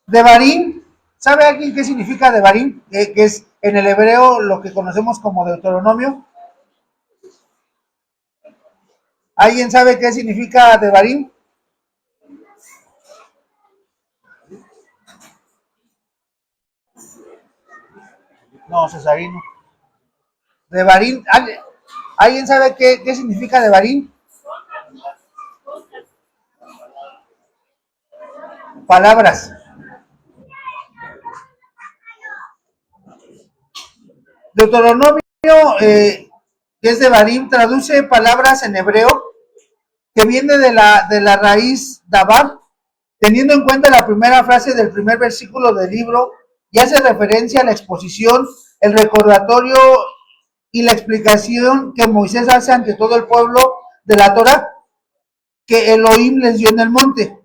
Devarim, ¿sabe alguien qué significa Devarim? Que es en el hebreo lo que conocemos como Deuteronomio. ¿Alguien sabe qué significa Devarim? No, Cesarino. Devarim, ¿alguien sabe qué significa Devarim? Palabras. Deuteronomio, que es Devarim, traduce palabras en hebreo que viene de la raíz Dabar, teniendo en cuenta la primera frase del primer versículo del libro, y hace referencia a la exposición, el recordatorio y la explicación que Moisés hace ante todo el pueblo de la Torah que Elohim les dio en el monte.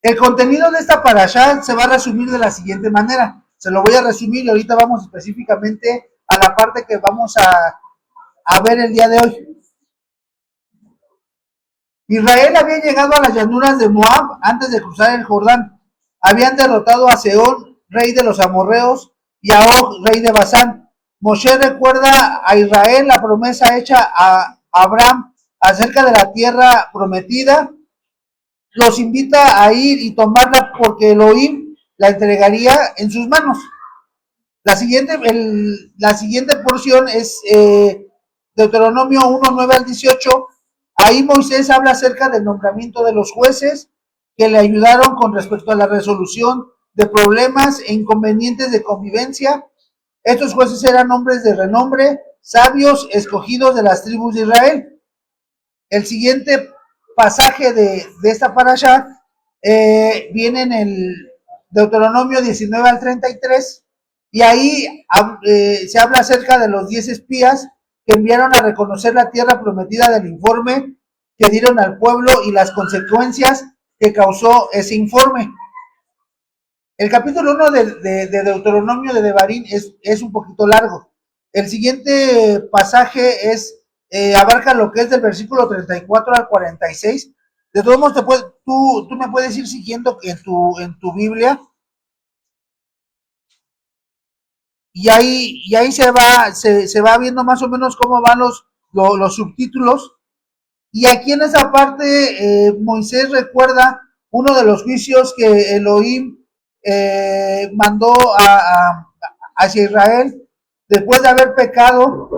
El contenido de esta parashá se va a resumir de la siguiente manera. Se lo voy a resumir y ahorita vamos específicamente a la parte que vamos a ver el día de hoy. Israel había llegado a las llanuras de Moab antes de cruzar el Jordán. Habían derrotado a Sehón, rey de los amorreos, y a Og, rey de Basán. Moshe recuerda a Israel la promesa hecha a Abraham acerca de la tierra prometida. Los invita a ir y tomarla porque Elohim la entregaría en sus manos. La siguiente porción es Deuteronomio 1:9 al 18. Ahí Moisés habla acerca del nombramiento de los jueces que le ayudaron con respecto a la resolución de problemas e inconvenientes de convivencia. Estos jueces eran hombres de renombre, sabios, escogidos de las tribus de Israel. El siguiente pasaje de esta parasha viene en el Deuteronomio 19 al 33, y ahí se habla acerca de los 10 espías que enviaron a reconocer la tierra prometida del informe que dieron al pueblo y las consecuencias que causó ese informe. El capítulo 1 de Deuteronomio de Devarim es un poquito largo. El siguiente pasaje abarca lo que es del versículo 34 al 46. De todos modos, tú me puedes ir siguiendo en tu Biblia, y ahí se va viendo más o menos cómo van los subtítulos. Y aquí en esa parte Moisés recuerda uno de los juicios que Elohim mandó hacia Israel después de haber pecado,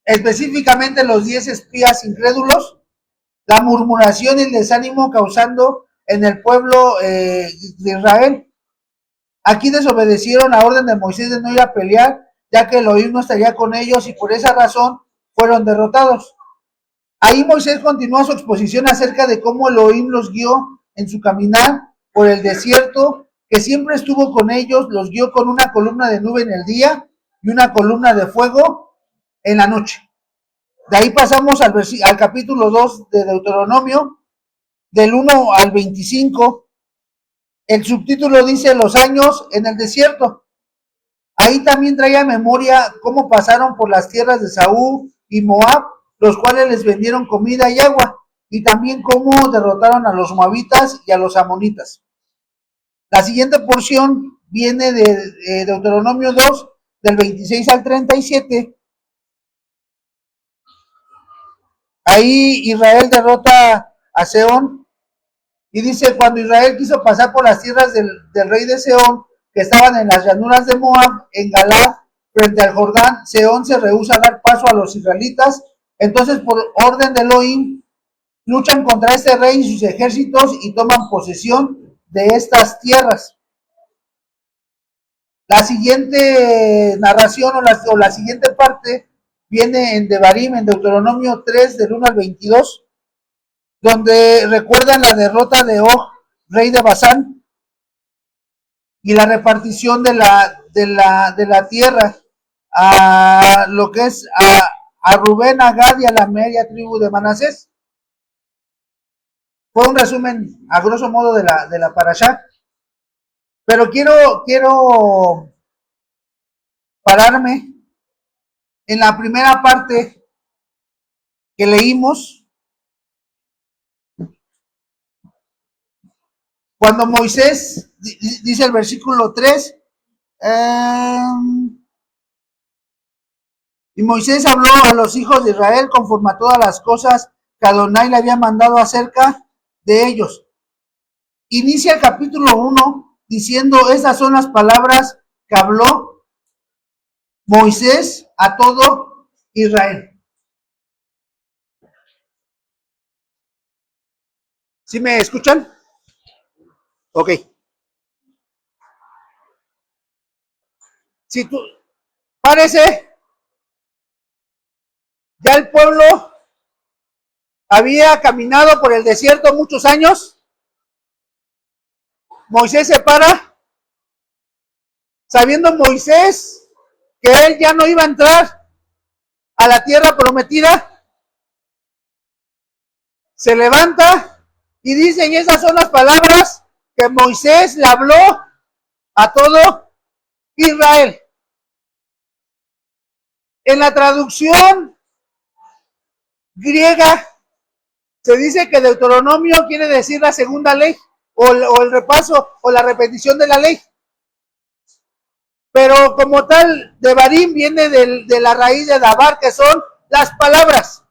específicamente los 10 espías incrédulos, la murmuración y el desánimo causando en el pueblo de Israel. Aquí desobedecieron la orden de Moisés de no ir a pelear, ya que Elohim no estaría con ellos, y por esa razón fueron derrotados. Ahí Moisés continúa su exposición acerca de cómo Elohim los guió en su caminar por el desierto, que siempre estuvo con ellos, los guió con una columna de nube en el día y una columna de fuego en la noche. De ahí pasamos al capítulo 2 de Deuteronomio, del 1 al 25. El subtítulo dice los años en el desierto. Ahí también trae a memoria cómo pasaron por las tierras de Saúl y Moab, los cuales les vendieron comida y agua, y también cómo derrotaron a los moabitas y a los amonitas. La siguiente porción viene de Deuteronomio 2, del 26 al 37. Ahí Israel derrota a Sehón, y dice, cuando Israel quiso pasar por las tierras del rey de Sehón, que estaban en las llanuras de Moab, en Galad, frente al Jordán, Sehón se rehúsa a dar paso a los israelitas. Entonces, por orden de Elohim, luchan contra este rey y sus ejércitos y toman posesión de estas tierras. La siguiente narración o la siguiente parte viene en Devarim, en Deuteronomio 3, del 1 al 22, donde recuerdan la derrota de Og, rey de Basán, y la repartición de la tierra a lo que es a Rubén, a Gad y a la media tribu de Manasés. Fue un resumen a grosso modo de la parashá, pero quiero pararme en la primera parte que leímos, Cuando Moisés, dice el versículo 3, y Moisés habló a los hijos de Israel conforme a todas las cosas que Adonai le había mandado acerca de ellos. Inicia el capítulo 1 diciendo, esas son las palabras que habló Moisés a todo Israel. ¿Sí me escuchan? Ok. Si tú, parece, ya el pueblo había caminado por el desierto muchos años. Moisés se para, sabiendo Moisés que él ya no iba a entrar a la tierra prometida, se levanta y dice, y esas son las palabras que Moisés le habló a todo Israel. En la traducción griega se dice que Deuteronomio quiere decir la segunda ley, o el repaso, o la repetición de la ley. Pero como tal, Devarim viene de la raíz de Dabar, que son las palabras.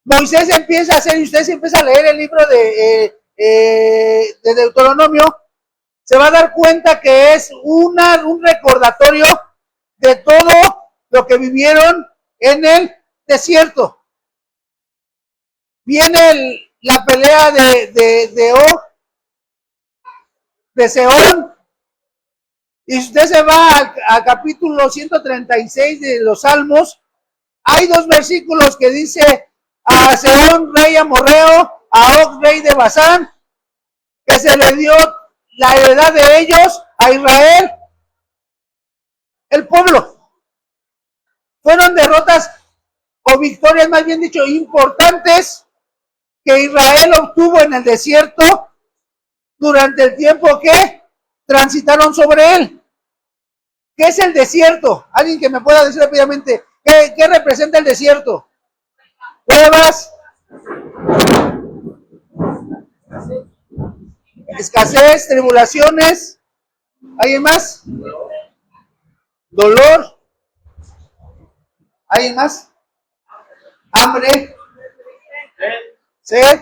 Moisés empieza a hacer, y usted se empieza a leer el libro de Deuteronomio, se va a dar cuenta que es un recordatorio de todo lo que vivieron en el desierto. Viene la pelea de Sehón, y si usted se va al capítulo 136 de los Salmos, hay dos versículos que dice a Sehón, rey amorreo, a Og, rey de Basán, que se le dio la heredad de ellos a Israel, el pueblo. Fueron derrotas o victorias, más bien dicho, importantes que Israel obtuvo en el desierto durante el tiempo que transitaron sobre él. ¿Qué es el desierto? Alguien que me pueda decir rápidamente, ¿qué representa el desierto? Pruebas, escasez, tribulaciones, ¿alguien más? Dolor, ¿alguien más? Hambre, sed,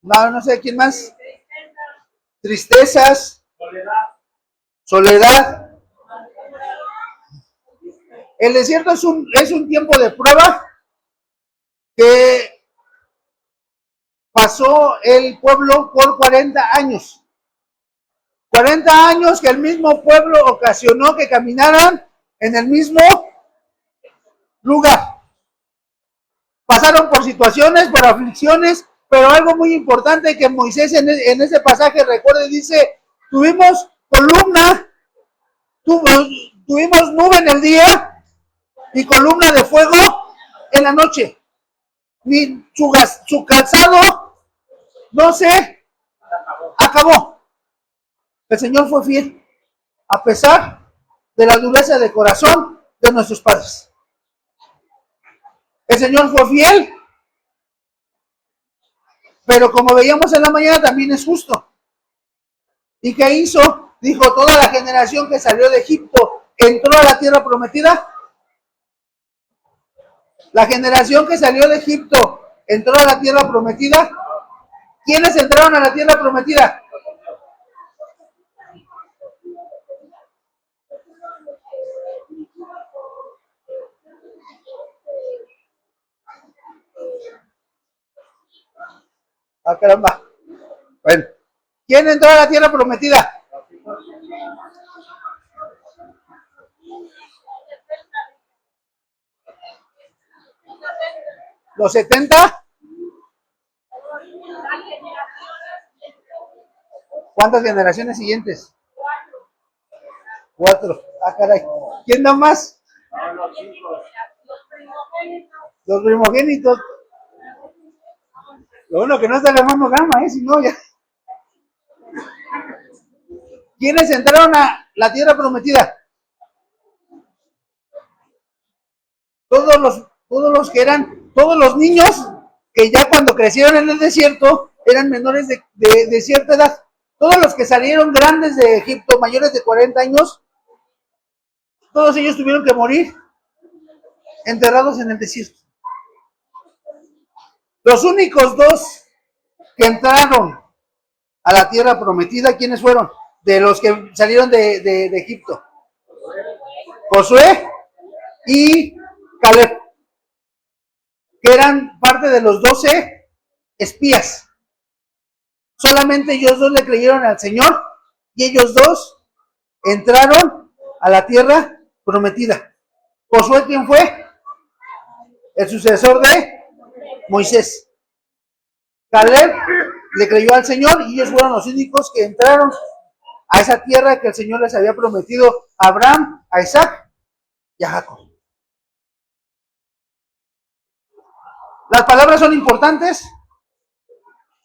no sé quién más, tristezas, soledad. El desierto es un tiempo de prueba que pasó el pueblo por 40 años. 40 años que el mismo pueblo ocasionó que caminaran en el mismo lugar. Pasaron por situaciones, por aflicciones, pero algo muy importante que Moisés en ese pasaje recuerda, dice, tuvimos columna, tuvimos nube en el día y columna de fuego en la noche. Ni su calzado no se acabó. El Señor fue fiel, a pesar de la dureza de corazón de nuestros padres. El Señor fue fiel, pero como veíamos en la mañana, también es justo. ¿Y qué hizo? Dijo, toda la generación que salió de Egipto entró a la tierra prometida. La generación que salió de Egipto entró a la tierra prometida. ¿Quiénes entraron a la tierra prometida? Ah, caramba. Bueno, ¿quién entró a la tierra prometida? ¿Los 70? ¿Cuántas generaciones siguientes? 4. Ah, caray. ¿Quién da más? Los primogénitos. Lo bueno que no está el hermano Gama, si no ya. ¿Quiénes entraron a la tierra prometida? Todos los que eran, todos los niños que ya cuando crecieron en el desierto eran menores de cierta edad. Todos los que salieron grandes de Egipto, mayores de 40 años, todos ellos tuvieron que morir enterrados en el desierto. Los únicos dos que entraron a la tierra prometida, ¿quiénes fueron? De los que salieron de Egipto. Josué y Caleb, que eran parte de los 12 espías. Solamente ellos dos le creyeron al Señor y ellos dos entraron a la tierra prometida. Josué, ¿quién fue? El sucesor de Moisés. Caleb le creyó al Señor y ellos fueron los únicos que entraron a esa tierra que el Señor les había prometido a Abraham, a Isaac y a Jacob. Las palabras son importantes.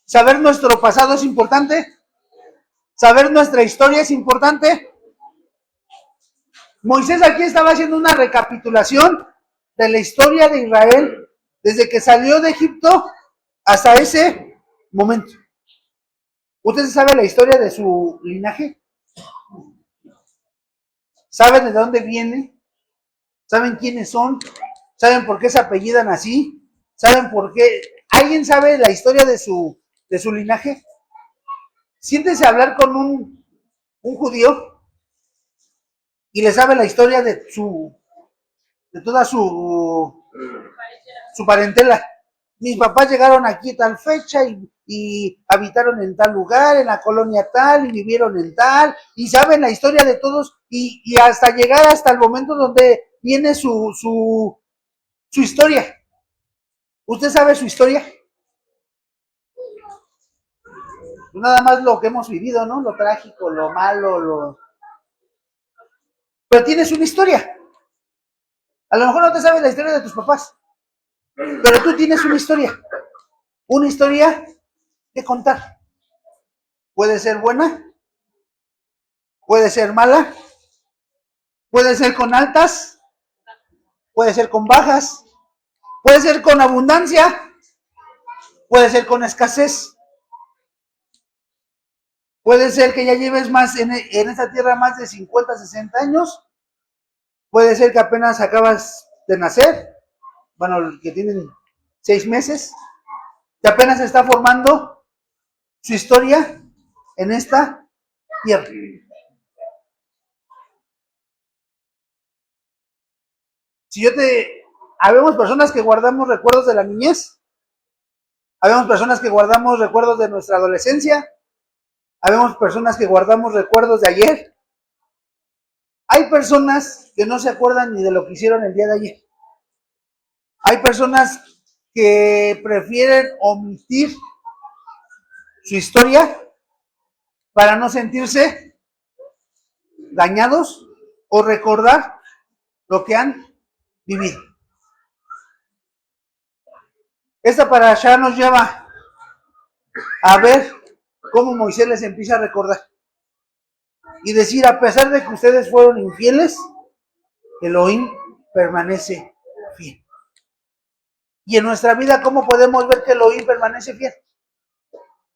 Saber nuestro pasado es importante. Saber nuestra historia es importante. Moisés aquí estaba haciendo una recapitulación de la historia de Israel desde que salió de Egipto hasta ese momento. ¿Usted sabe la historia de su linaje? ¿Saben de dónde viene? ¿Saben quiénes son? ¿Saben por qué se apellidan así? ¿Saben por qué? ¿Alguien sabe la historia de su linaje? Siéntese a hablar con un judío y le sabe la historia de toda su parentela. Mis papás llegaron aquí a tal fecha y habitaron en tal lugar, en la colonia tal, y vivieron en tal, y saben la historia de todos, y hasta llegar hasta el momento donde viene su historia. ¿Usted sabe su historia? Nada más lo que hemos vivido, ¿no? Lo trágico, lo malo, Pero tienes una historia. A lo mejor no te sabes la historia de tus papás, pero tú tienes una historia que contar. Puede ser buena, puede ser mala, puede ser con altas, puede ser con bajas, puede ser con abundancia, puede ser con escasez. Puede ser que ya lleves más en esta tierra más de 50, 60 años. Puede ser que apenas acabas de nacer. Bueno, que tienen 6 meses. Que apenas está formando su historia en esta tierra. Habemos personas que guardamos recuerdos de la niñez. Habemos personas que guardamos recuerdos de nuestra adolescencia. Habemos personas que guardamos recuerdos de ayer. Hay personas que no se acuerdan ni de lo que hicieron el día de ayer. Hay personas que prefieren omitir su historia para no sentirse dañados o recordar lo que han vivido. Esta parashá nos lleva a ver cómo Moisés les empieza a recordar y decir, a pesar de que ustedes fueron infieles, Elohim permanece fiel. Y en nuestra vida, ¿cómo podemos ver que Elohim permanece fiel?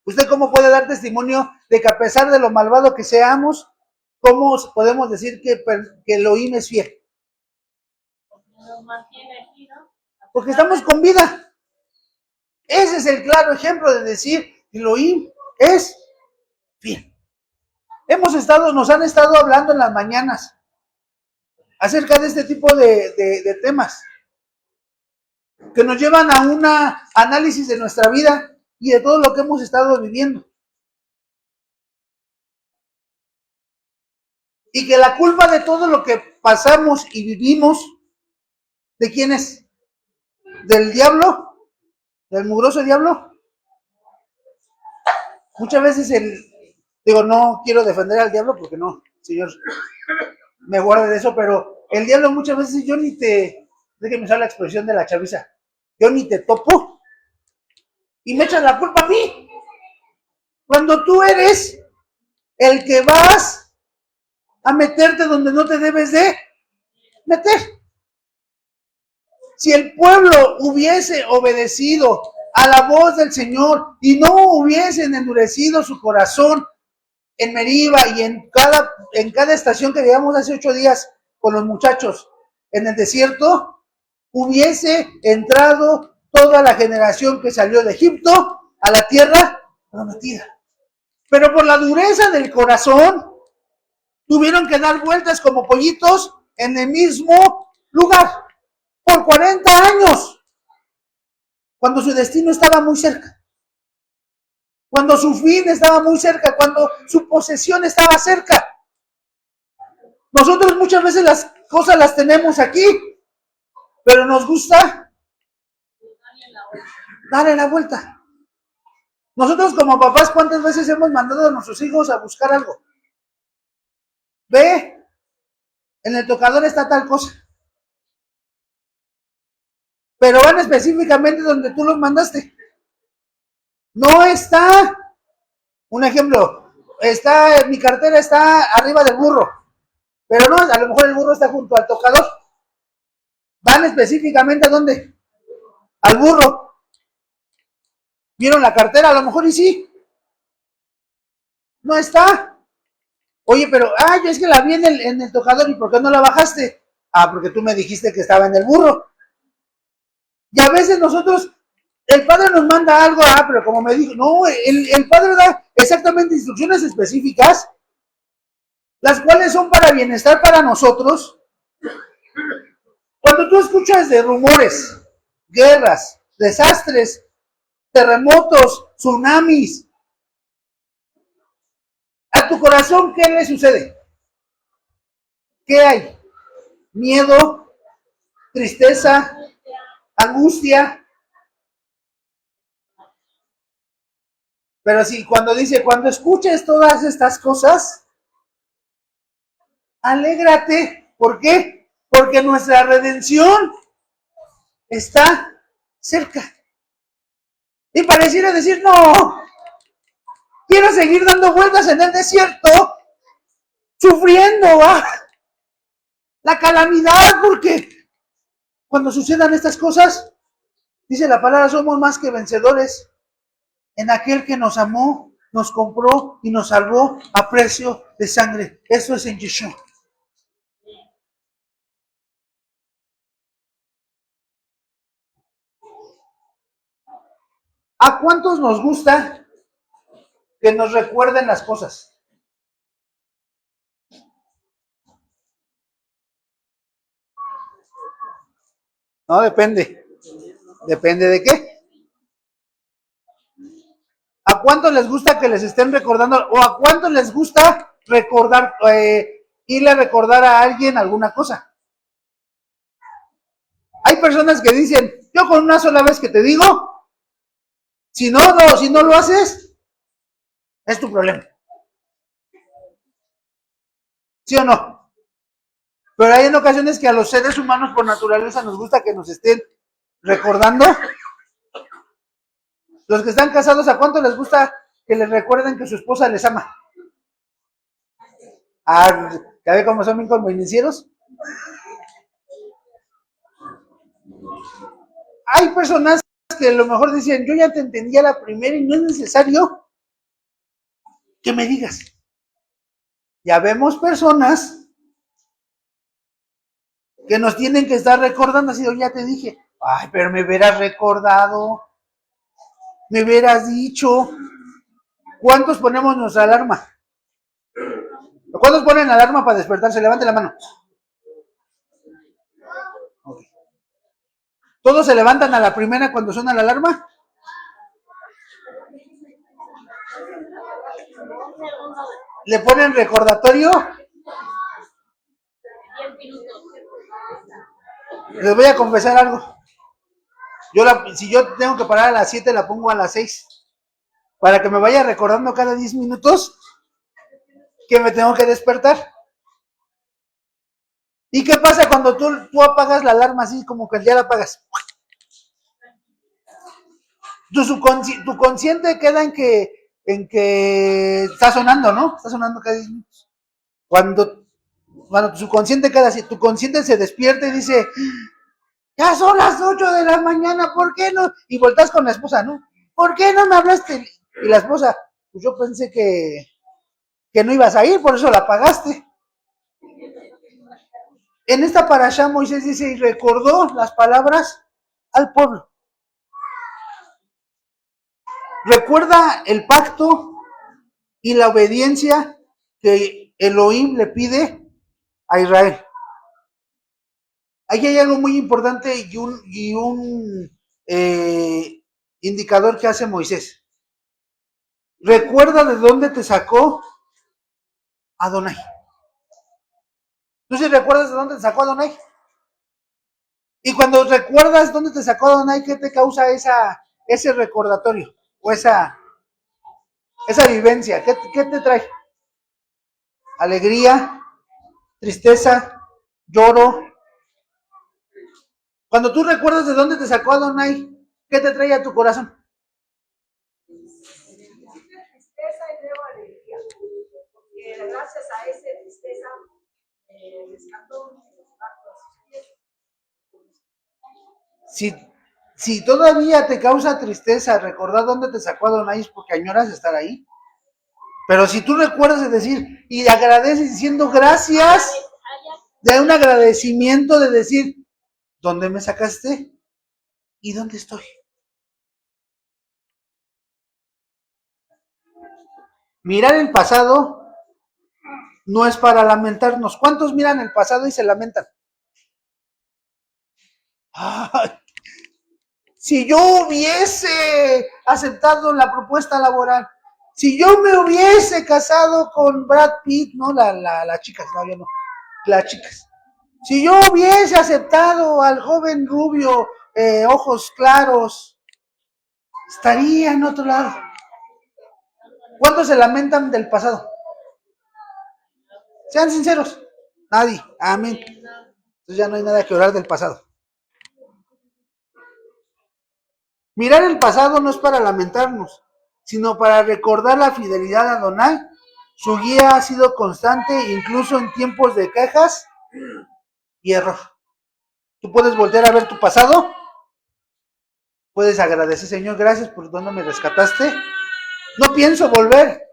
¿Usted cómo puede dar testimonio de que a pesar de lo malvado que seamos, cómo podemos decir que Elohim es fiel? Porque estamos con vida. Ese es el claro ejemplo de decir que Elohim es fiel. Nos han estado hablando en las mañanas acerca de este tipo de temas que nos llevan a un análisis de nuestra vida y de todo lo que hemos estado viviendo. Y que la culpa de todo lo que pasamos y vivimos, ¿de quién es? ¿Del diablo? ¿Del mugroso diablo? Muchas veces no quiero defender al diablo porque no, Señor, me guarde de eso, pero el diablo muchas veces déjeme usar la expresión de la chaviza, yo ni te topo y me echas la culpa a mí, cuando tú eres el que vas a meterte donde no te debes de meter. Si el pueblo hubiese obedecido a la voz del Señor y no hubiesen endurecido su corazón en Meriba y en cada estación que llegamos hace 8 días con los muchachos en el desierto, hubiese entrado toda la generación que salió de Egipto a la tierra prometida. Pero por la dureza del corazón, tuvieron que dar vueltas como pollitos en el mismo lugar por 40 años, cuando su destino estaba muy cerca, cuando su fin estaba muy cerca, cuando su posesión estaba cerca. Nosotros muchas veces las cosas las tenemos aquí, pero nos gusta darle la vuelta. Nosotros como papás, ¿cuántas veces hemos mandado a nuestros hijos a buscar algo? Ve, en el tocador está tal cosa. Pero van específicamente donde tú los mandaste. No está, un ejemplo, mi cartera está arriba del burro, pero no, a lo mejor el burro está junto al tocador. Van específicamente ¿a dónde? Al burro. ¿Vieron la cartera? A lo mejor y sí. No está. Oye, pero, yo es que la vi en el tocador, ¿y por qué no la bajaste? Porque tú me dijiste que estaba en el burro. Y a veces nosotros, el padre nos manda algo, pero como me dijo, no, el padre da exactamente instrucciones específicas, las cuales son para bienestar para nosotros. Cuando tú escuchas de rumores, guerras, desastres, terremotos, tsunamis, a tu corazón, ¿qué le sucede? ¿Qué hay? Miedo, tristeza, angustia. Pero sí, cuando escuches todas estas cosas, alégrate. ¿Por qué? Porque nuestra redención está cerca. Y pareciera decir, no, quiero seguir dando vueltas en el desierto, sufriendo la calamidad, porque cuando sucedan estas cosas, dice la palabra, somos más que vencedores en aquel que nos amó, nos compró y nos salvó a precio de sangre. Eso es en Yeshua. ¿A cuántos nos gusta que nos recuerden las cosas? No, depende. ¿Depende de qué? ¿A cuántos les gusta que les estén recordando? ¿O a cuántos les gusta recordar, irle a recordar a alguien alguna cosa? Hay personas que dicen, yo con una sola vez que te digo, si no lo haces, es tu problema. ¿Sí o no? Pero hay en ocasiones que a los seres humanos por naturaleza nos gusta que nos estén recordando. Los que están casados, ¿a cuánto les gusta que les recuerden que su esposa les ama? ¿Ya ve cómo son bien convenencieros? Hay personas que a lo mejor dicen, yo ya te entendía la primera y no es necesario que me digas. Ya vemos personas que nos tienen que estar recordando así, ya te dije, pero me hubieras recordado, me hubieras dicho. ¿Cuántos ponemos nuestra alarma? ¿Cuántos ponen alarma para despertarse? Levante la mano. Okay. ¿Todos se levantan a la primera cuando suena la alarma? ¿Le ponen recordatorio? Les voy a confesar algo. Si yo tengo que parar a las 7, la pongo a las 6. Para que me vaya recordando cada 10 minutos que me tengo que despertar. ¿Y qué pasa cuando tú apagas la alarma así como que ya la apagas? Tu consciente queda en que está sonando, ¿no? Está sonando cada 10 minutos. Cuando tu subconsciente queda así, tu consciente se despierta y dice, Ya son las 8 de la mañana, ¿por qué no? Y volteas con la esposa, ¿no? ¿Por qué no me hablaste? Y la esposa, pues yo pensé que no ibas a ir, por eso la pagaste. En esta parashá Moisés dice, y recordó las palabras al pueblo. Recuerda el pacto y la obediencia que Elohim le pide a Israel. Aquí hay algo muy importante y un indicador que hace Moisés. Recuerda de dónde te sacó Adonai. ¿Tú sí recuerdas de dónde te sacó Adonai? Y cuando recuerdas dónde te sacó Adonai, ¿qué te causa ese recordatorio? O esa vivencia. ¿Qué te trae? Alegría, tristeza, lloro. Cuando tú recuerdas de dónde te sacó Adonai, ¿qué te trae a tu corazón? Tristeza y luego alegría. Porque gracias a esa tristeza rescató los pactos. Si todavía te causa tristeza recordar dónde te sacó Adonai es porque añoras estar ahí. Pero si tú recuerdas de decir y agradeces diciendo gracias, de un agradecimiento de decir, ¿dónde me sacaste? ¿Y dónde estoy? Mirar el pasado no es para lamentarnos. ¿Cuántos miran el pasado y se lamentan? Ay, si yo hubiese aceptado la propuesta laboral, si yo me hubiese casado con Brad Pitt, no las chicas, no, yo no, las chicas. Si yo hubiese aceptado al joven rubio, ojos claros, estaría en otro lado. ¿Cuántos se lamentan del pasado? Sean sinceros. Nadie. Amén. Entonces ya no hay nada que orar del pasado. Mirar el pasado no es para lamentarnos, sino para recordar la fidelidad a Adonai. Su guía ha sido constante, incluso en tiempos de quejas y error. Tú puedes voltear a ver tu pasado, puedes agradecer, Señor, gracias por donde me rescataste. No pienso volver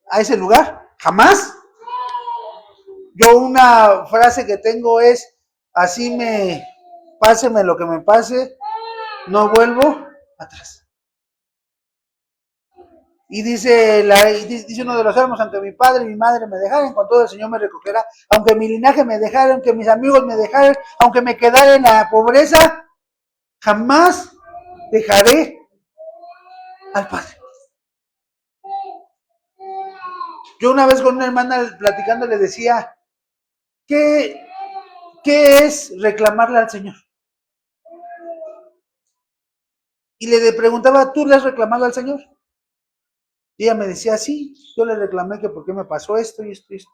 a ese lugar, jamás. Yo una frase que tengo es, así páseme lo que me pase, no vuelvo atrás. Y dice uno de los salmos, aunque mi padre y mi madre me dejaren, con todo el Señor me recogerá. Aunque mi linaje me dejara, aunque mis amigos me dejaran, aunque me quedara en la pobreza, jamás dejaré al Padre. Yo una vez con una hermana platicando le decía, ¿qué es reclamarle al Señor? Y le preguntaba, ¿tú le has reclamado al Señor? Y ella me decía, sí, yo le reclamé que por qué me pasó esto y esto y esto.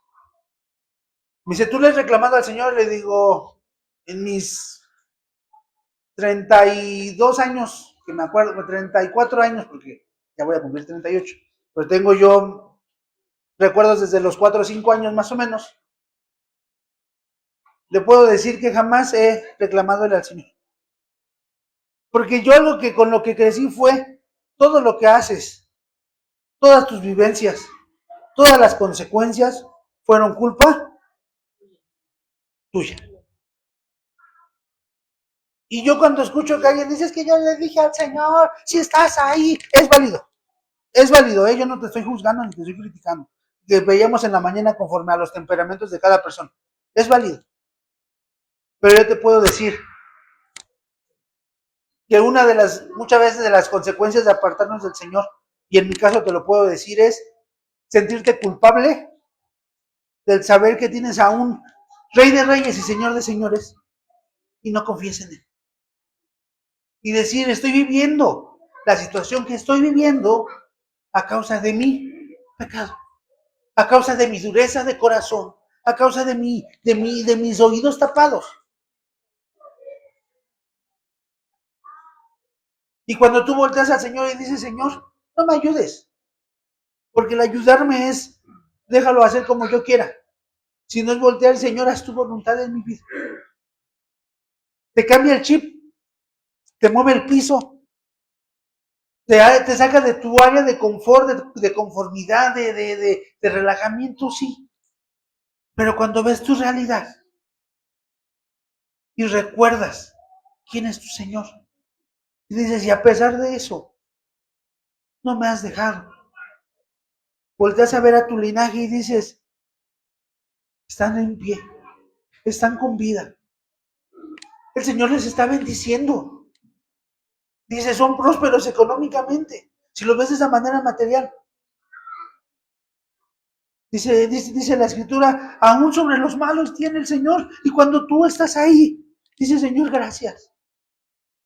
Me dice, ¿tú le has reclamado al Señor? Le digo, en mis 32 años, que me acuerdo, 34 años, porque ya voy a cumplir 38, pero tengo yo recuerdos desde los 4 o 5 años más o menos, le puedo decir que jamás he reclamado al Señor. Porque yo algo que con lo que crecí fue todo lo que haces, todas tus vivencias, todas las consecuencias fueron culpa tuya. Y yo cuando escucho que alguien dice, es que yo le dije al Señor, si estás ahí, es válido, yo no te estoy juzgando ni te estoy criticando, que veíamos en la mañana conforme a los temperamentos de cada persona, es válido. Pero yo te puedo decir que muchas veces de las consecuencias de apartarnos del Señor, y en mi caso te lo puedo decir, es sentirte culpable del saber que tienes a un Rey de Reyes y Señor de Señores y no confíes en Él. Y decir, estoy viviendo la situación que estoy viviendo a causa de mi pecado, a causa de mi dureza de corazón, a causa de mis oídos tapados. Y cuando tú volteas al Señor y dices, Señor, no me ayudes, porque el ayudarme es, déjalo hacer como yo quiera. Si no es voltear, Señor, haz tu voluntad en mi vida. te cambia el chip, te mueve el piso, te saca de tu área de confort, de conformidad, de relajamiento, sí. Pero cuando ves tu realidad y recuerdas quién es tu Señor, y dices, y a pesar de eso, no me has dejado. Volteas a ver a tu linaje y dices, están en pie, están con vida. El Señor les está bendiciendo. Dice, son prósperos económicamente. Si lo ves de esa manera material. Dice la Escritura, aún sobre los malos tiene el Señor. Y cuando tú estás ahí, dice, Señor, gracias.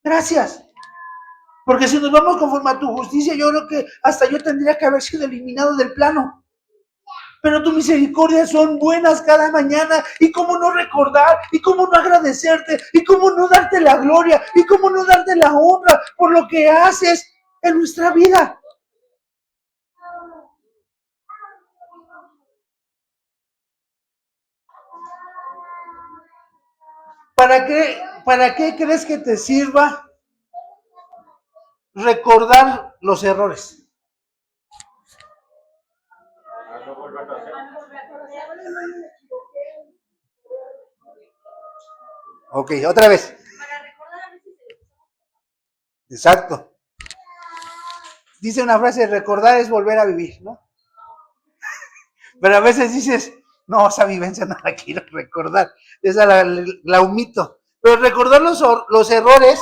Gracias. Porque si nos vamos conforme a tu justicia, yo creo que hasta yo tendría que haber sido eliminado del plano. Pero tus misericordias son buenas cada mañana. Y cómo no recordar, y cómo no agradecerte, y cómo no darte la gloria, y cómo no darte la honra por lo que haces en nuestra vida. ¿Para qué crees que te sirva recordar los errores? Ok, otra vez. Exacto. Dice una frase, recordar es volver a vivir, ¿no? Pero a veces dices, no, esa vivencia no la quiero recordar, esa la omito. Pero recordar los errores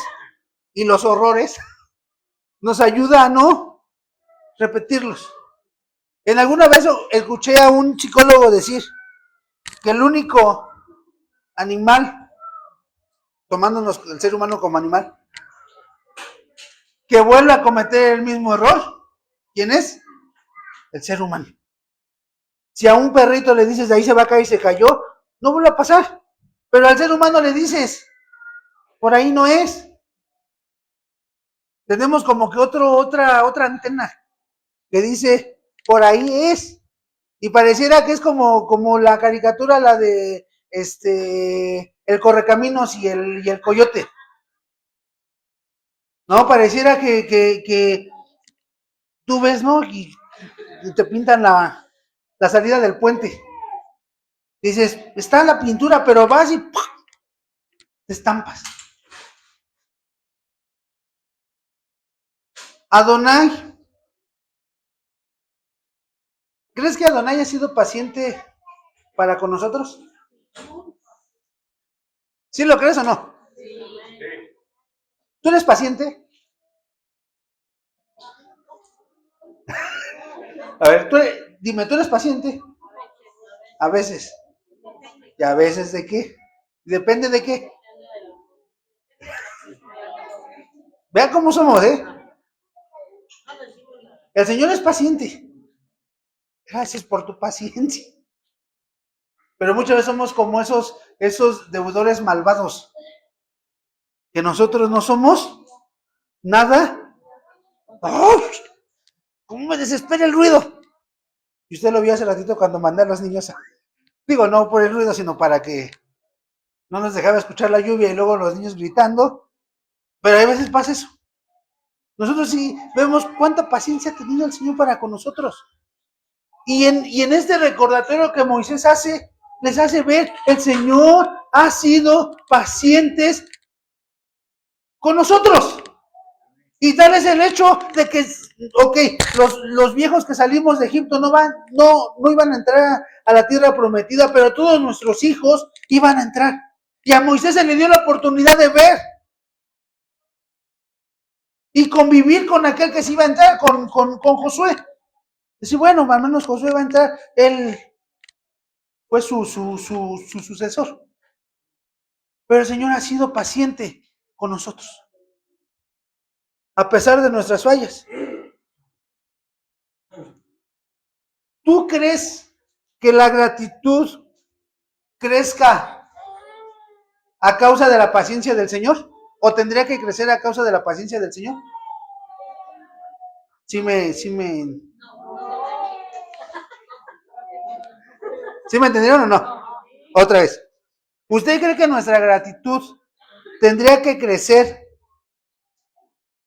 y los horrores nos ayuda a no repetirlos. En alguna vez escuché a un psicólogo decir que el único animal, tomándonos el ser humano como animal, que vuelve a cometer el mismo error, ¿quién es? El ser humano. Si a un perrito le dices de ahí se va a caer y se cayó, no vuelve a pasar. Pero al ser humano le dices, por ahí no es. Tenemos como que otra antena que dice, por ahí es. Y pareciera que es como la caricatura, la de el correcaminos y el coyote. No, pareciera que tú ves, ¿no? Y te pintan la salida del puente. Dices, está la pintura, pero vas y ¡pum! Te estampas. Adonai, ¿crees que Adonai ha sido paciente para con nosotros? ¿Sí lo crees o no? ¿Tú eres paciente? A ver, dime, ¿tú eres paciente? A veces. ¿Y a veces de qué? Depende de qué. Vean cómo somos, ¿eh? El Señor es paciente. Gracias por tu paciencia. Pero muchas veces somos como esos deudores malvados. Que nosotros no somos nada. ¡Oh! ¿Cómo me desespera el ruido? Y usted lo vio hace ratito cuando mandé a los niños a... Digo, no por el ruido, sino para que no nos dejaba escuchar la lluvia y luego los niños gritando. Pero a veces pasa eso. Nosotros sí vemos cuánta paciencia ha tenido el Señor para con nosotros. Y en este recordatorio que Moisés hace, les hace ver, el Señor ha sido pacientes con nosotros. Y tal es el hecho de que, ok, los viejos que salimos de Egipto no iban a entrar a la tierra prometida, pero todos nuestros hijos iban a entrar. Y a Moisés se le dio la oportunidad de ver y convivir con aquel que se iba a entrar, con Josué. Decir, bueno, al menos Josué va a entrar, él fue su sucesor. Pero el Señor ha sido paciente con nosotros, a pesar de nuestras fallas. ¿Tú crees que la gratitud crezca a causa de la paciencia del Señor? ¿O tendría que crecer a causa de la paciencia del Señor? ¿Sí me entendieron o no? Otra vez. ¿Usted cree que nuestra gratitud tendría que crecer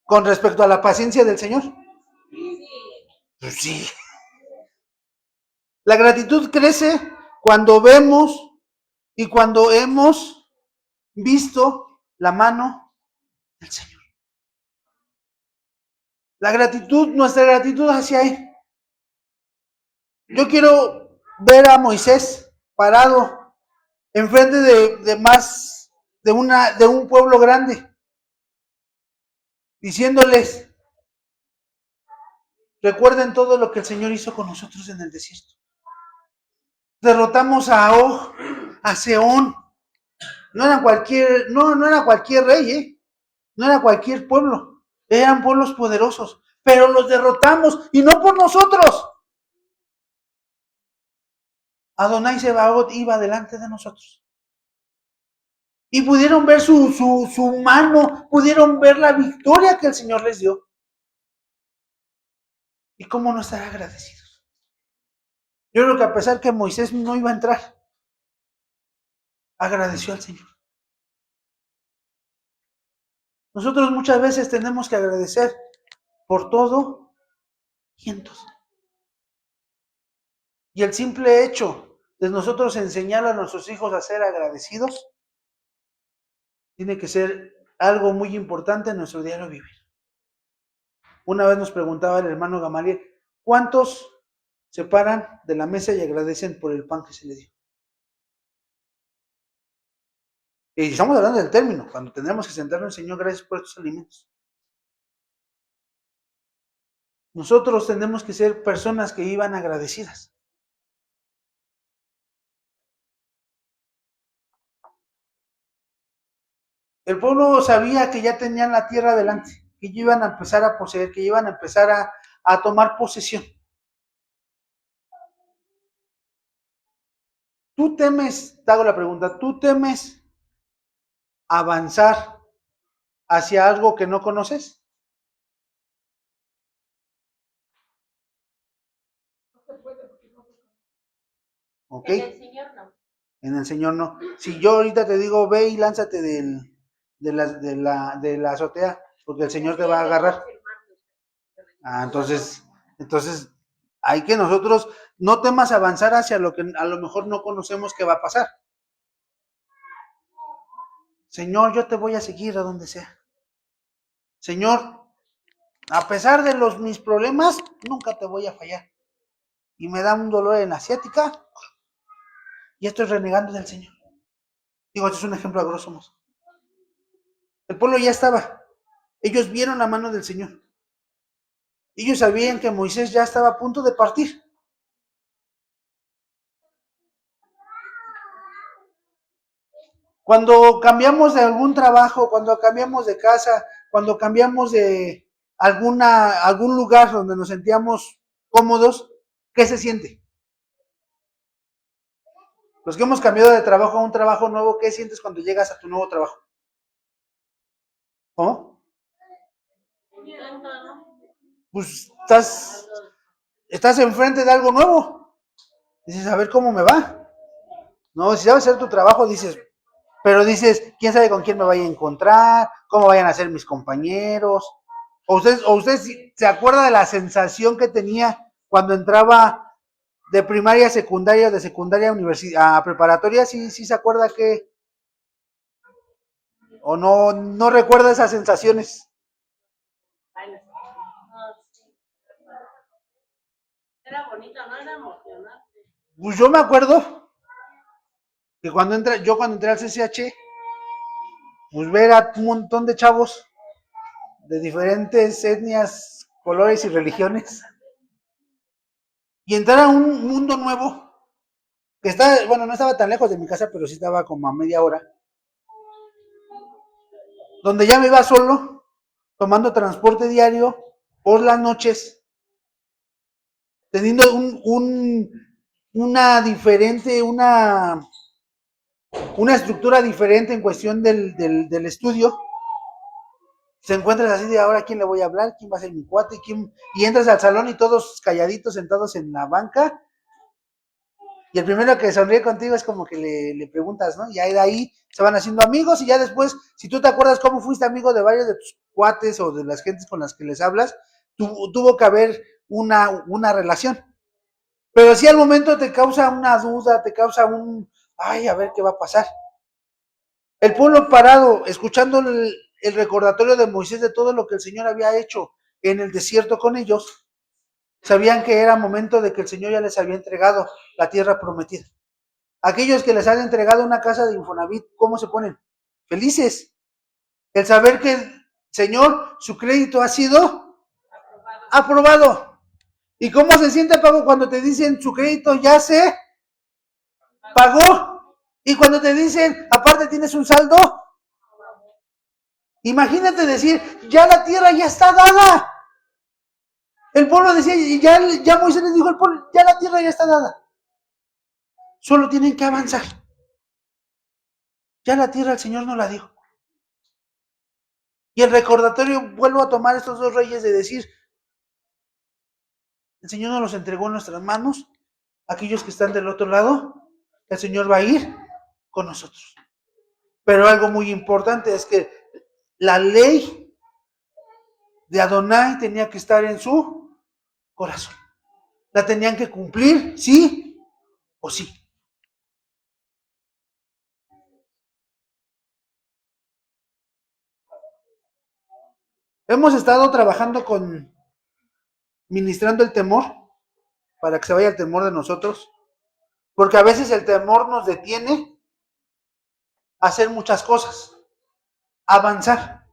con respecto a la paciencia del Señor. Pues sí. La gratitud crece cuando vemos y cuando hemos visto la mano del Señor. La gratitud, nuestra gratitud hacia Él. Yo quiero ver a Moisés parado enfrente de un pueblo grande, diciéndoles, recuerden todo lo que el Señor hizo con nosotros en el desierto. Derrotamos a Og, a Sehón. No era cualquier rey, no era cualquier pueblo. Eran pueblos poderosos, pero los derrotamos y no por nosotros. Adonai Sebaot iba delante de nosotros. Y pudieron ver su mano, pudieron ver la victoria que el Señor les dio. ¿Y cómo no estar agradecidos? Yo creo que a pesar que Moisés no iba a entrar, agradeció al Señor. Nosotros muchas veces tenemos que agradecer por todo y entonces. Y el simple hecho de nosotros enseñar a nuestros hijos a ser agradecidos tiene que ser algo muy importante en nuestro diario vivir. Una vez nos preguntaba el hermano Gamaliel, ¿cuántos se paran de la mesa y agradecen por el pan que se les dio? Y estamos hablando del término, cuando tendremos que sentarnos, Señor, gracias por estos alimentos. Nosotros tenemos que ser personas que iban agradecidas. El pueblo sabía que ya tenían la tierra delante, que ya iban a empezar a poseer, que iban a empezar a tomar posesión. Tú temes, te hago la pregunta, ¿tú temes avanzar hacia algo que no conoces? ¿Ok? En el Señor no. En el Señor no. Si yo ahorita te digo, ve y lánzate de la azotea, porque el Señor te va a agarrar. Entonces, hay que nosotros, no temas avanzar hacia lo que a lo mejor no conocemos que va a pasar. Señor, yo te voy a seguir a donde sea. Señor, a pesar de mis problemas, nunca te voy a fallar. Y me da un dolor en la asiática, y estoy renegando del Señor. Digo, esto es un ejemplo a grosso modo. El pueblo ya estaba. Ellos vieron la mano del Señor. Ellos sabían que Moisés ya estaba a punto de partir. Cuando cambiamos de algún trabajo, cuando cambiamos de casa, cuando cambiamos de algún lugar donde nos sentíamos cómodos, ¿qué se siente? Los que hemos cambiado de trabajo a un trabajo nuevo, ¿qué sientes cuando llegas a tu nuevo trabajo? ¿Cómo? Pues estás enfrente de algo nuevo. Dices, a ver cómo me va. No, si sabes hacer tu trabajo, dices, pero dices, quién sabe con quién me vaya a encontrar, cómo vayan a ser mis compañeros. O usted se acuerda de la sensación que tenía cuando entraba de primaria a secundaria, de secundaria a preparatoria, sí se acuerda que, o no recuerda esas sensaciones. Era bonito, ¿no? Era emocionante. Pues yo me acuerdo que cuando entré al CCH, pues ver a un montón de chavos de diferentes etnias, colores y religiones, y entrar a un mundo nuevo, que no estaba tan lejos de mi casa, pero sí estaba como a media hora, donde ya me iba solo, tomando transporte diario, por las noches, teniendo una estructura diferente en cuestión del estudio. Se encuentras así de ahora, ¿quién le voy a hablar? ¿Quién va a ser mi cuate? Y entras al salón y todos calladitos, sentados en la banca, Y el primero que sonríe contigo es como que le preguntas, ¿no? Y ahí de ahí se van haciendo amigos y ya después, si tú te acuerdas cómo fuiste amigo de varios de tus cuates o de las gentes con las que les hablas, tuvo que haber una relación. Pero si al momento te causa una duda, te causa ay, a ver qué va a pasar. El pueblo parado, escuchando el recordatorio de Moisés de todo lo que el Señor había hecho en el desierto con ellos, sabían que era momento de que el Señor ya les había entregado la tierra prometida. Aquellos que les han entregado una casa de Infonavit, ¿cómo se ponen? Felices. El saber que el Señor, su crédito ha sido aprobado. ¿Y cómo se siente, Pago, cuando te dicen su crédito ya se pagó? Y cuando te dicen, aparte tienes un saldo, imagínate decir, ya la tierra ya está dada. El pueblo decía, y ya Moisés les dijo al pueblo, ya la tierra ya está dada. Solo tienen que avanzar. Ya la tierra el Señor no la dio. Y el recordatorio, vuelvo a tomar estos dos reyes de decir, el Señor nos los entregó en nuestras manos, aquellos que están del otro lado, el Señor va a ir con nosotros. Pero algo muy importante es que la ley de Adonai tenía que estar en su corazón. La tenían que cumplir, sí o sí. Hemos estado trabajando ministrando el temor, para que se vaya el temor de nosotros, porque a veces el temor nos detiene a hacer muchas cosas, a avanzar.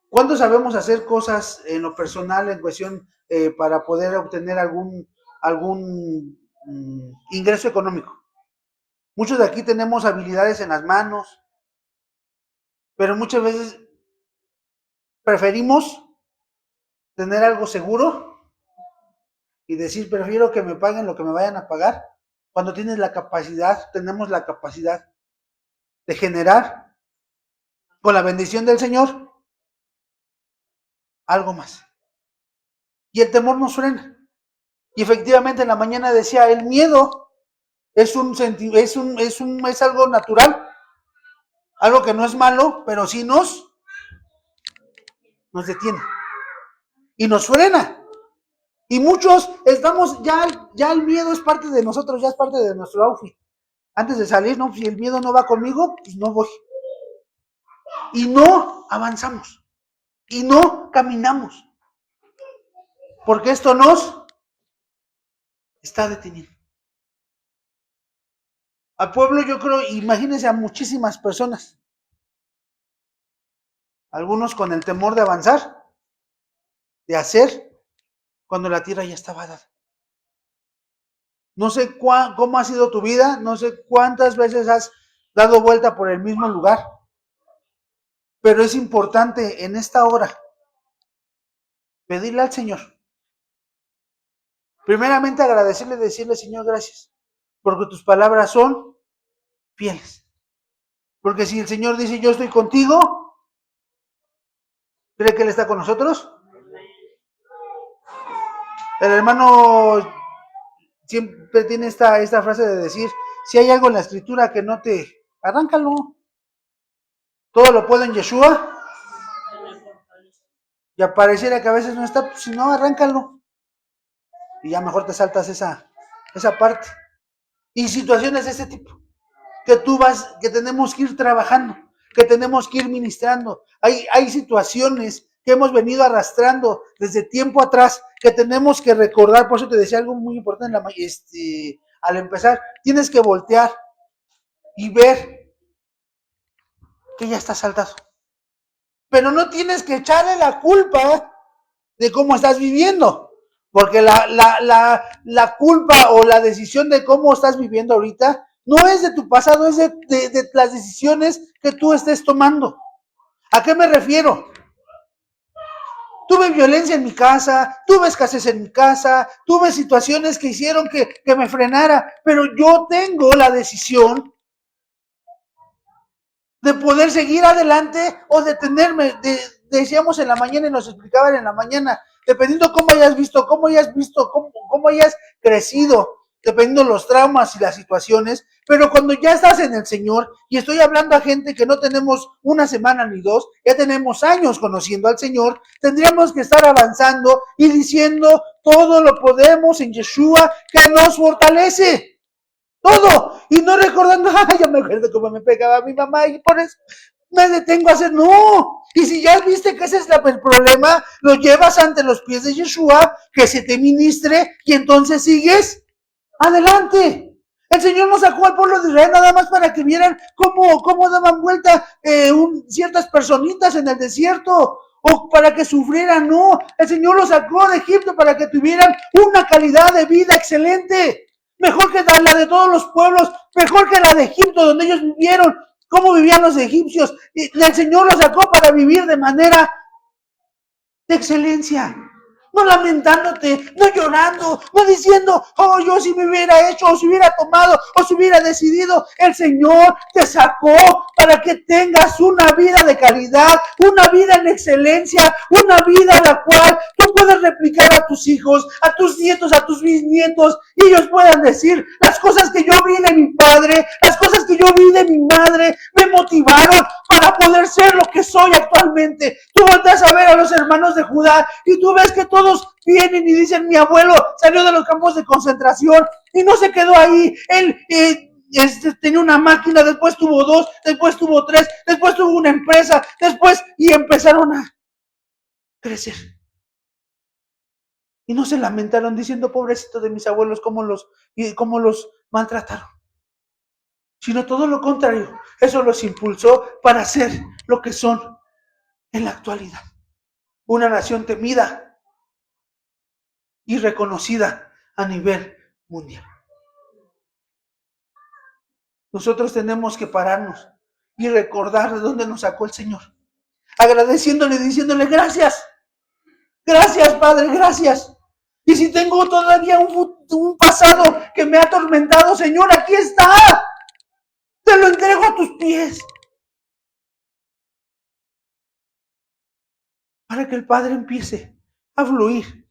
¿Cuántos sabemos hacer cosas en lo personal, en cuestión para poder obtener algún ingreso económico? Muchos de aquí tenemos habilidades en las manos, pero muchas veces preferimos tener algo seguro y decir, prefiero que me paguen lo que me vayan a pagar, cuando tienes la capacidad, tenemos la capacidad de generar, con la bendición del Señor, algo más. Y el temor nos frena. Y efectivamente en la mañana decía, el miedo es algo natural, algo que no es malo, pero sí nos detiene y nos frena. Y muchos estamos, ya el miedo es parte de nosotros, ya es parte de nuestro outfit. Antes de salir, no, si el miedo no va conmigo, pues no voy. Y no avanzamos. Y no caminamos. Porque esto nos está deteniendo. Al pueblo, yo creo, imagínense a muchísimas personas. Algunos con el temor de avanzar, de hacer, cuando la tierra ya estaba dada. No sé cómo ha sido tu vida, no sé cuántas veces has dado vuelta por el mismo lugar, pero es importante en esta hora pedirle al Señor. Primeramente agradecerle, decirle, Señor, gracias, porque tus palabras son fieles. Porque si el Señor dice, yo estoy contigo, ¿cree que Él está con nosotros? El hermano siempre tiene esta frase de decir, si hay algo en la escritura que no te, arráncalo. Todo lo puedo en Yeshua. Y apareciera que a veces no está, pues si no, arráncalo. Y ya mejor te saltas esa parte. Y situaciones de ese tipo, que tenemos que ir trabajando, que tenemos que ir ministrando. Hay situaciones que hemos venido arrastrando desde tiempo atrás, que tenemos que recordar. Por eso te decía algo muy importante al empezar, tienes que voltear y ver que ya está saldado. Pero no tienes que echarle la culpa de cómo estás viviendo, porque la culpa o la decisión de cómo estás viviendo ahorita no es de tu pasado, es de las decisiones que tú estés tomando. ¿A qué me refiero? Tuve violencia en mi casa, tuve escasez en mi casa, tuve situaciones que hicieron que me frenara, pero yo tengo la decisión de poder seguir adelante o detenerme. Decíamos en la mañana y nos explicaban en la mañana, dependiendo cómo hayas visto, cómo hayas crecido dependiendo de los traumas y las situaciones, pero cuando ya estás en el Señor, y estoy hablando a gente que no tenemos una semana ni dos, ya tenemos años conociendo al Señor, tendríamos que estar avanzando y diciendo, todo lo podemos en Yeshua que nos fortalece. Todo. Y no recordando, ya me acuerdo cómo me pegaba mi mamá y por eso me detengo a hacer, no. Y si ya viste que ese es el problema, lo llevas ante los pies de Yeshua, que se te ministre y entonces sigues adelante. El Señor nos sacó al pueblo de Israel nada más para que vieran cómo daban vuelta ciertas personitas en el desierto o para que sufrieran. No, el Señor los sacó de Egipto para que tuvieran una calidad de vida excelente. Mejor que la de todos los pueblos, mejor que la de Egipto donde ellos vivieron, cómo vivían los egipcios. Y el Señor los sacó para vivir de manera de excelencia. No lamentándote, no llorando, no diciendo, oh, yo si me hubiera hecho, o si hubiera tomado, o si hubiera decidido. El Señor te sacó para que tengas una vida de calidad, una vida en excelencia, una vida la cual tú puedes replicar a tus hijos, a tus nietos, a tus bisnietos, y ellos puedan decir, las cosas que yo vi de mi padre, las cosas que yo vi de mi madre, me motivaron para poder ser lo que soy actualmente. Tú volteas a ver a los hermanos de Judá y tú ves que todos vienen y dicen, mi abuelo salió de los campos de concentración y no se quedó ahí. Él tenía una máquina, después tuvo dos, después tuvo tres, después tuvo una empresa, después y empezaron a crecer. Y no se lamentaron diciendo, pobrecito de mis abuelos, cómo los maltrataron. Sino todo lo contrario, eso los impulsó para ser lo que son en la actualidad. Una nación temida y reconocida a nivel mundial. Nosotros tenemos que pararnos y recordar de dónde nos sacó el Señor. Agradeciéndole y diciéndole gracias. Gracias, Padre, gracias. Y si tengo todavía un pasado que me ha atormentado, Señor, aquí está. Te lo entrego a tus pies. Para que el Padre empiece a fluir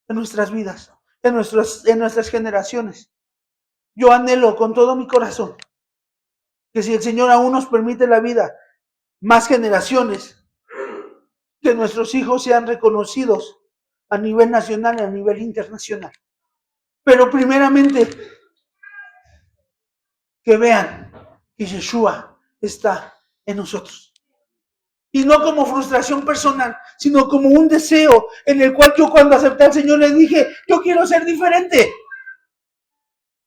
en nuestras vidas, en nuestras generaciones. Yo anhelo con todo mi corazón que si el Señor aún nos permite la vida, más generaciones, que nuestros hijos sean reconocidos a nivel nacional y a nivel internacional. Pero primeramente, que vean que Yeshua está en nosotros. Y no como frustración personal, sino como un deseo en el cual yo cuando acepté al Señor le dije, yo quiero ser diferente.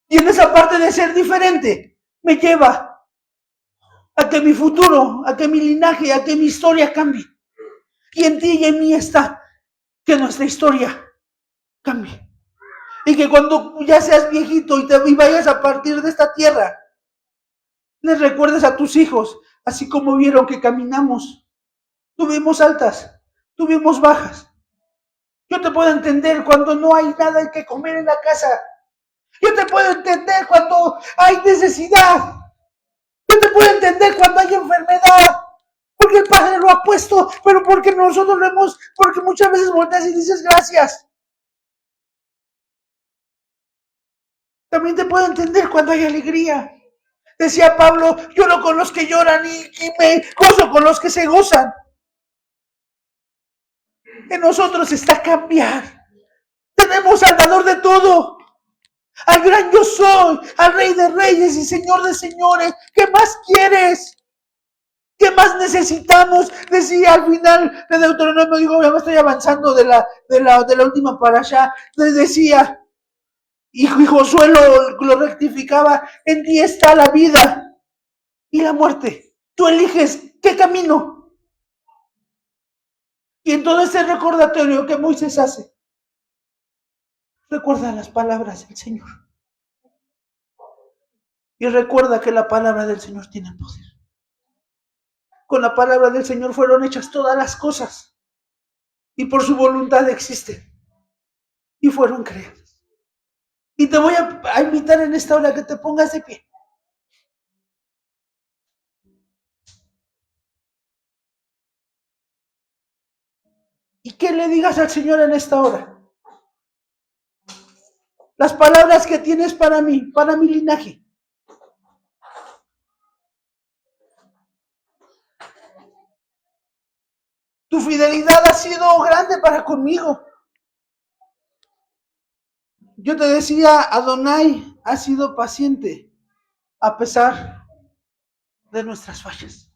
Y en esa parte de ser diferente me lleva a que mi futuro, a que mi linaje, a que mi historia cambie. Y en ti y en mí está que nuestra historia cambie. Y que cuando ya seas viejito y vayas a partir de esta tierra, les recuerdes a tus hijos, así como vieron que caminamos. Tuvimos altas, tuvimos bajas. Yo te puedo entender cuando no hay nada que comer en la casa. Yo te puedo entender cuando hay necesidad. Yo te puedo entender cuando hay enfermedad. Porque el Padre lo ha puesto, pero porque nosotros lo hemos, porque muchas veces volteas y dices gracias. También te puedo entender cuando hay alegría. Decía Pablo, lloro con los que lloran y me gozo con los que se gozan. En nosotros está cambiar. Tenemos al dador de todo. Al gran yo soy, al Rey de Reyes y Señor de Señores. ¿Qué más quieres? ¿Qué más necesitamos? Decía al final de Deuteronomio, digo, ya me estoy avanzando de la última para allá. Decía, y Josué lo rectificaba, en ti está la vida y la muerte. Tú eliges qué camino. Y en todo ese recordatorio que Moisés hace, recuerda las palabras del Señor. Y recuerda que la palabra del Señor tiene poder. Con la palabra del Señor fueron hechas todas las cosas. Y por su voluntad existen. Y fueron creadas. Y te voy a invitar en esta hora que te pongas de pie. Y que le digas al Señor en esta hora. las palabras que tienes para mí, para mi linaje. Tu fidelidad ha sido grande para conmigo. Yo te decía, Adonai ha sido paciente a pesar de nuestras fallas.